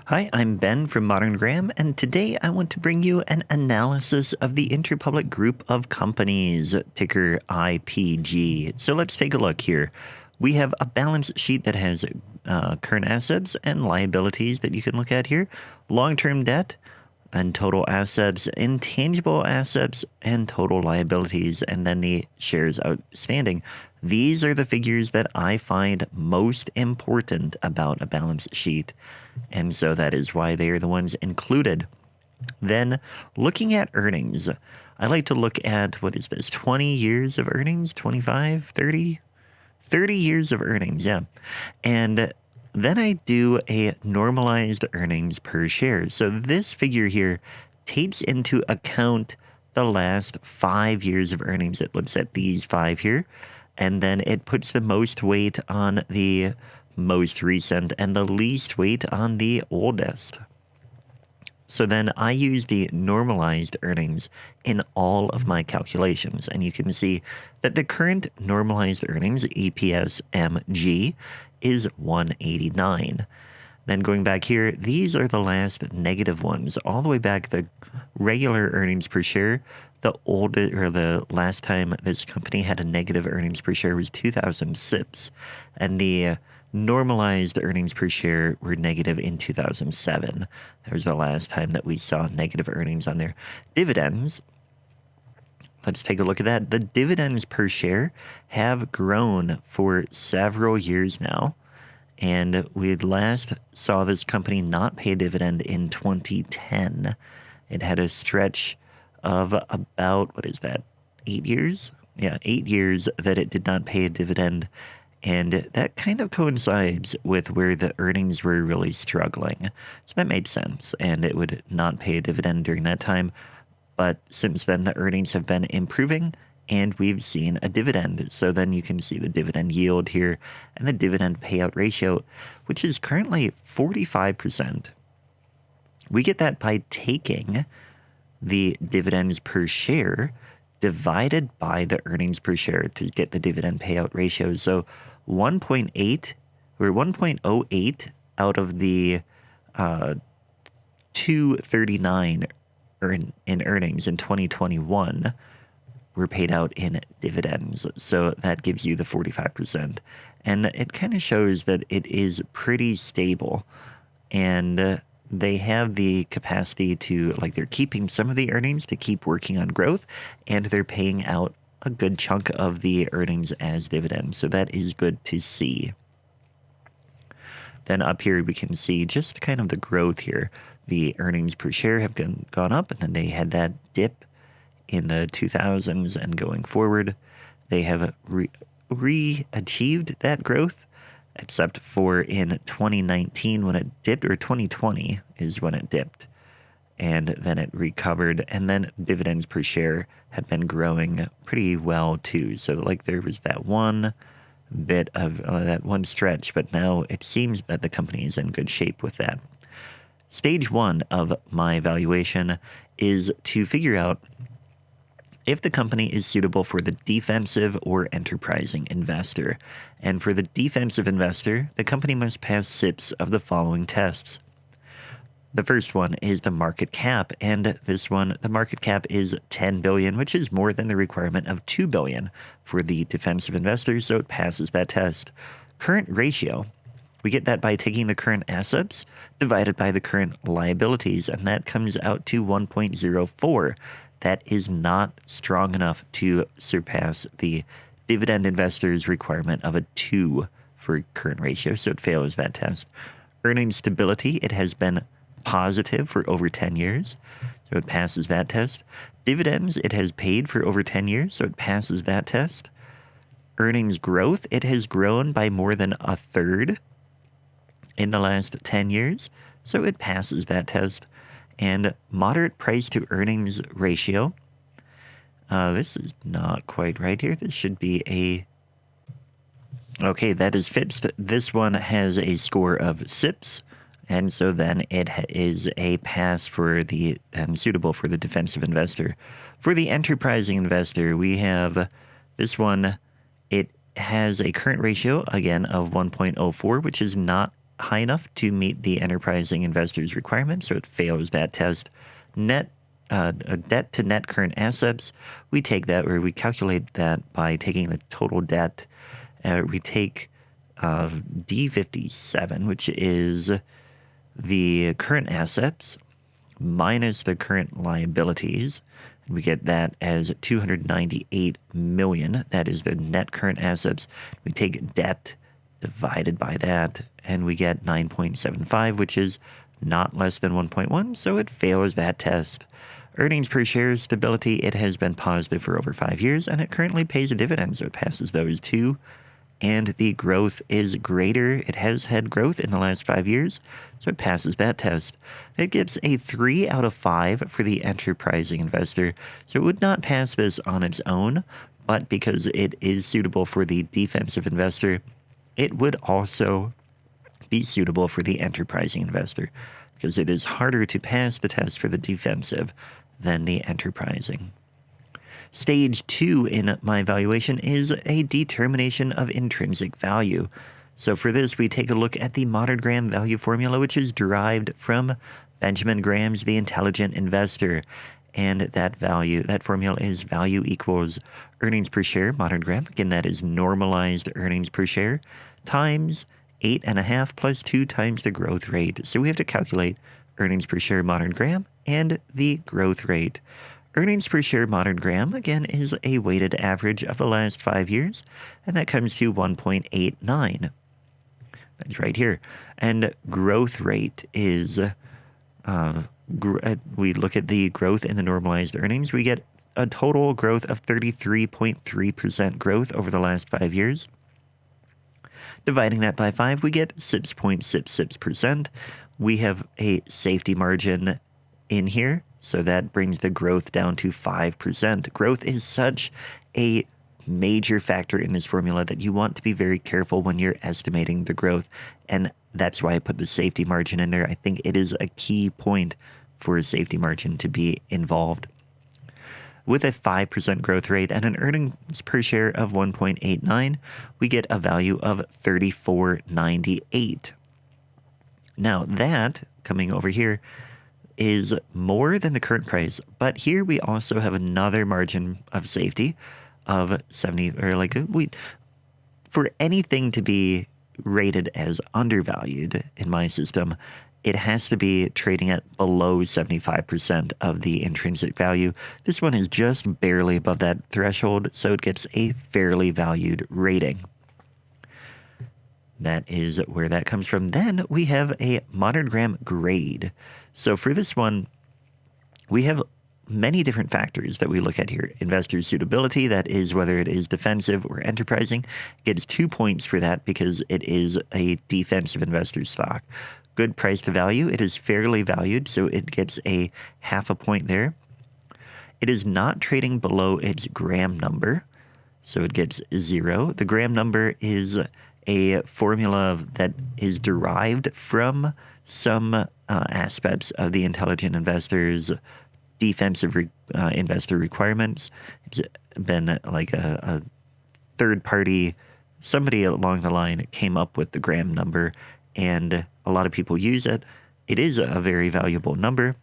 Hi, I'm Ben from Modern Graham, and today I want to bring you an analysis of the Interpublic Group of Companies, ticker IPG. So let's take a look here. We have a balance sheet that has current assets and liabilities that you can look at here, long-term debt, and total assets, intangible assets, and total liabilities, and then the shares outstanding. These are the figures that I find most important about a balance sheet, and so that is why they are the ones included. Then, looking at earnings, I like to look at, 20 years of earnings, 25, 30? 30 years of earnings, yeah. And then I do a normalized earnings per share. So this figure here takes into account the last 5 years of earnings. It looks at these 5 here, and then it puts the most weight on the most recent and the least weight on the oldest. So then I use the normalized earnings in all of my calculations, and you can see that the current normalized earnings, EPS MG, is 189. Then going back here, these are the last negative ones, all the way back. The regular earnings per share, the last time this company had a negative earnings per share was 2006, and the normalized earnings per share were negative in 2007. That was the last time that we saw negative earnings on their dividends. Let's take a look at that. The dividends per share have grown for several years now, and we last saw this company not pay a dividend in 2010. It had a stretch of about, 8 years? Yeah, 8 years that it did not pay a dividend. And that kind of coincides with where the earnings were really struggling. So that made sense. And it would not pay a dividend during that time. But since then, the earnings have been improving and we've seen a dividend. So then you can see the dividend yield here and the dividend payout ratio, which is currently 45%. We get that by taking the dividends per share divided by the earnings per share to get the dividend payout ratio. So 1.8 or 1.08 out of the 239 in earnings in 2021 were paid out in dividends. So that gives you the 45%. And it kind of shows that it is pretty stable. And they have the capacity to, they're keeping some of the earnings to keep working on growth, and they're paying out a good chunk of the earnings as dividends. So that is good to see. Then up here, we can see just kind of the growth here. The earnings per share have gone up, and then they had that dip in the 2000s, and going forward, they have re-achieved that growth, except for in 2019 when it dipped, or 2020 is when it dipped, and then it recovered, and then dividends per share have been growing pretty well too. So there was that one bit of that one stretch, but now it seems that the company is in good shape with that. Stage one of my evaluation is to figure out if the company is suitable for the defensive or enterprising investor. And for the defensive investor, the company must pass 6 of the following tests. The first one is the market cap, and this one, the market cap is 10 billion, which is more than the requirement of 2 billion for the defensive investor, so it passes that test. Current ratio, we get that by taking the current assets divided by the current liabilities, and that comes out to 1.04. That is not strong enough to surpass the dividend investor's requirement of a 2 for current ratio, so it fails that test. Earnings stability, it has been positive for over 10 years, so it passes that test. Dividends, it has paid for over 10 years, so it passes that test. Earnings growth, it has grown by more than a third in the last 10 years, so it passes that test. And moderate price to earnings ratio, this is not quite right here. This should be okay, that is fixed. This one has a score of SIPs, and so then it is a pass for the suitable for the defensive investor. For the enterprising investor, we have this one. It has a current ratio, again, of 1.04, which is not high enough to meet the enterprising investor's requirement, so it fails that test. Net debt to net current assets, we take that, or we calculate that by taking the total debt. We take D57, which is the current assets minus the current liabilities. And we get that as 298 million. That is the net current assets. We take debt divided by that, and we get 9.75, which is not less than 1.1, so it fails that test. Earnings per share stability, it has been positive for over 5 years, and it currently pays a dividend, so it passes those two. And the growth is greater. It has had growth in the last 5 years, so it passes that test. It gets a 3 out of 5 for the enterprising investor, so it would not pass this on its own, but because it is suitable for the defensive investor, it would also be suitable for the enterprising investor, because it is harder to pass the test for the defensive than the enterprising. Stage 2 in my evaluation is a determination of intrinsic value. So for this, we take a look at the Modern Graham value formula, which is derived from Benjamin Graham's The Intelligent Investor. And that formula is value equals earnings per share, Modern Graham. Again, that is normalized earnings per share times 8.5 plus 2 times the growth rate. So we have to calculate earnings per share, Modern Graham, and the growth rate. Earnings per share Modern Graham, again, is a weighted average of the last 5 years, and that comes to 1.89. That's right here. And growth rate is, we look at the growth in the normalized earnings. We get a total growth of 33.3% growth over the last 5 years. Dividing that by 5, we get 6.66%. We have a safety margin in here, so that brings the growth down to 5%. Growth is such a major factor in this formula that you want to be very careful when you're estimating the growth, and that's why I put the safety margin in there. I think it is a key point for a safety margin to be involved. With a 5% growth rate and an earnings per share of 1.89, we get a value of $34.98. Now that, coming over here, is more than the current price, but here we also have another margin of safety of 70, or for anything to be rated as undervalued in my system, it has to be trading at below 75% of the intrinsic value. This one is just barely above that threshold, so it gets a fairly valued rating. That is where that comes from. Then we have a Modern Graham grade. So for this one, we have many different factors that we look at here. Investor suitability, that is whether it is defensive or enterprising, gets 2 points for that because it is a defensive investor stock. Good price to value, it is fairly valued, so it gets a half a point there. It is not trading below its Graham number, so it gets 0. The Graham number is a formula that is derived from some aspects of the intelligent investor's defensive investor requirements. It's been like a third party, somebody along the line came up with the Graham number, and a lot of people use it. It is a very valuable number.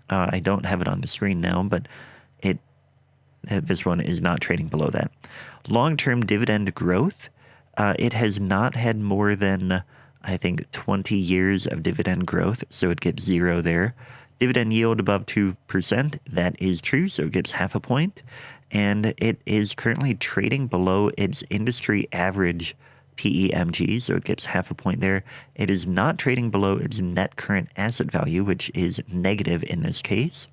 I don't have it on the screen now, but this one is not trading below that. Long-term dividend growth, it has not had more than, I think, 20 years of dividend growth, so it gets 0 there. Dividend yield above 2%, that is true, so it gets half a point. And it is currently trading below its industry average PEMG, so it gets half a point there. It is not trading below its net current asset value, which is negative in this case,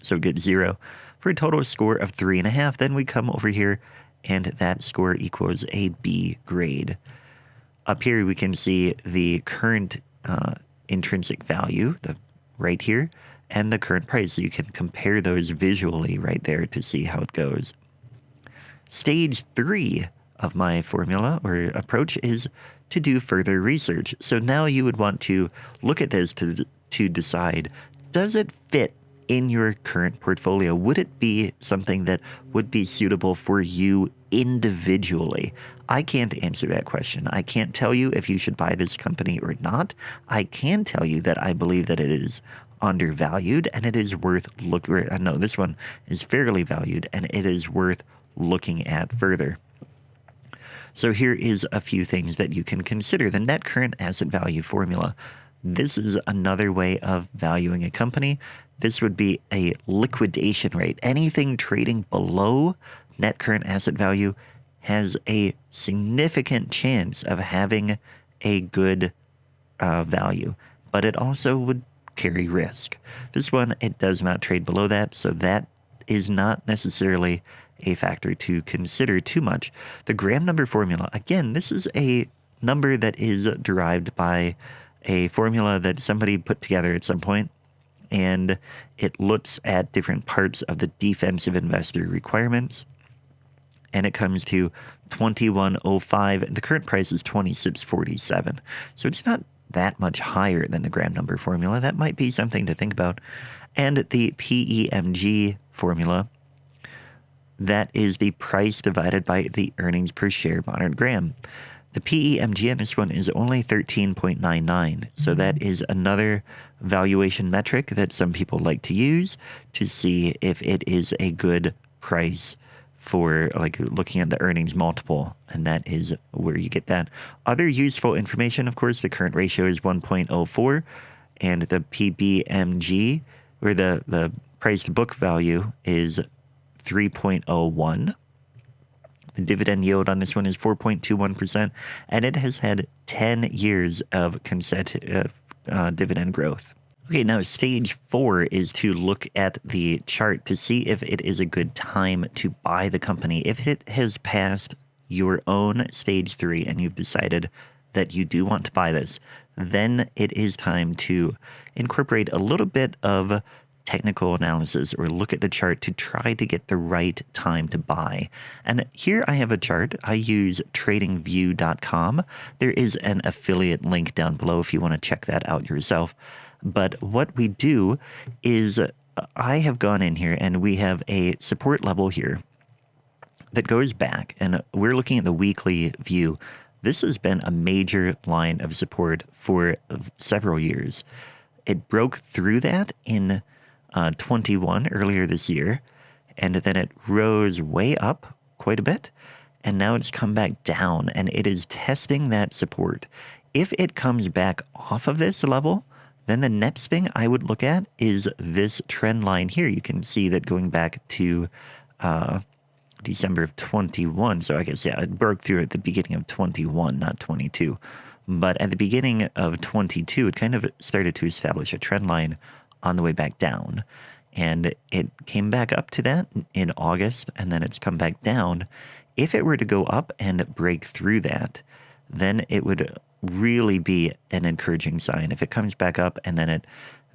so it gets 0 for a total score of 3.5. Then we come over here, and that score equals a B grade. Up here, we can see the current intrinsic value, right here, and the current price. So you can compare those visually right there to see how it goes. Stage 3 of my formula or approach is to do further research. So now you would want to look at this to decide, does it fit in your current portfolio? Would it be something that would be suitable for you individually. I can't answer that question. I can't tell you if you should buy this company or not. I can tell you that I believe that it is undervalued and it is worth looking. No, this one is fairly valued and it is worth looking at further. So here is a few things that you can consider. The net current asset value formula. This is another way of valuing a company. This would be a liquidation rate. Anything trading below net current asset value has a significant chance of having a good value, but it also would carry risk. This one, it does not trade below that, so that is not necessarily a factor to consider too much. The Graham number formula, again, this is a number that is derived by a formula that somebody put together at some point, and it looks at different parts of the defensive investor requirements, and it comes to 2105, and the current price is 2647. So it's not that much higher than the Graham number formula. That might be something to think about. And the PEMG formula, that is the price divided by the earnings per share modern Graham. The PEMG on this one is only 13.99, so that is another valuation metric that some people like to use to see if it is a good price for like looking at the earnings multiple, and that is where you get that. Other useful information, of course, the current ratio is 1.04, and the PBMG, or the price to book value, is 3.01. The dividend yield on this one is 4.21%, and it has had 10 years of consecutive dividend growth. Okay, now stage 4 is to look at the chart to see if it is a good time to buy the company. If it has passed your own stage 3 and you've decided that you do want to buy this, then it is time to incorporate a little bit of technical analysis or look at the chart to try to get the right time to buy. And here I have a chart. I use tradingview.com. There is an affiliate link down below if you want to check that out yourself. But what we do is I have gone in here and we have a support level here that goes back, and we're looking at the weekly view. This has been a major line of support for several years. It broke through that in 21 earlier this year, and then it rose way up quite a bit, and now it's come back down, and it is testing that support. If it comes back off of this level, then the next thing I would look at is this trend line here. You can see that going back to December of 21. So I guess, yeah, it broke through at the beginning of 21, not 22. But at the beginning of 22, it kind of started to establish a trend line on the way back down. And it came back up to that in August, and then it's come back down. If it were to go up and break through that, then it would really be an encouraging sign. If it comes back up and then it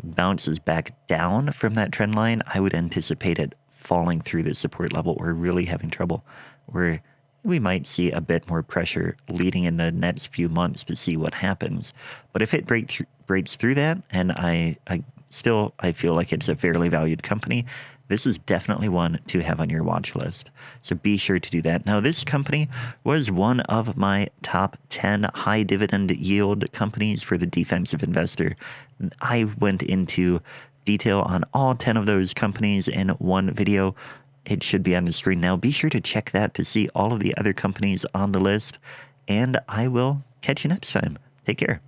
bounces back down from that trend line, I would anticipate it falling through the support level or really having trouble, where we might see a bit more pressure leading in the next few months to see what happens. But if it breaks through that, and I feel like it's a fairly valued company, this is definitely one to have on your watch list. So be sure to do that. Now, this company was one of my top 10 high dividend yield companies for the defensive investor. I went into detail on all 10 of those companies in one video. It should be on the screen now. Be sure to check that to see all of the other companies on the list, and I will catch you next time. Take care.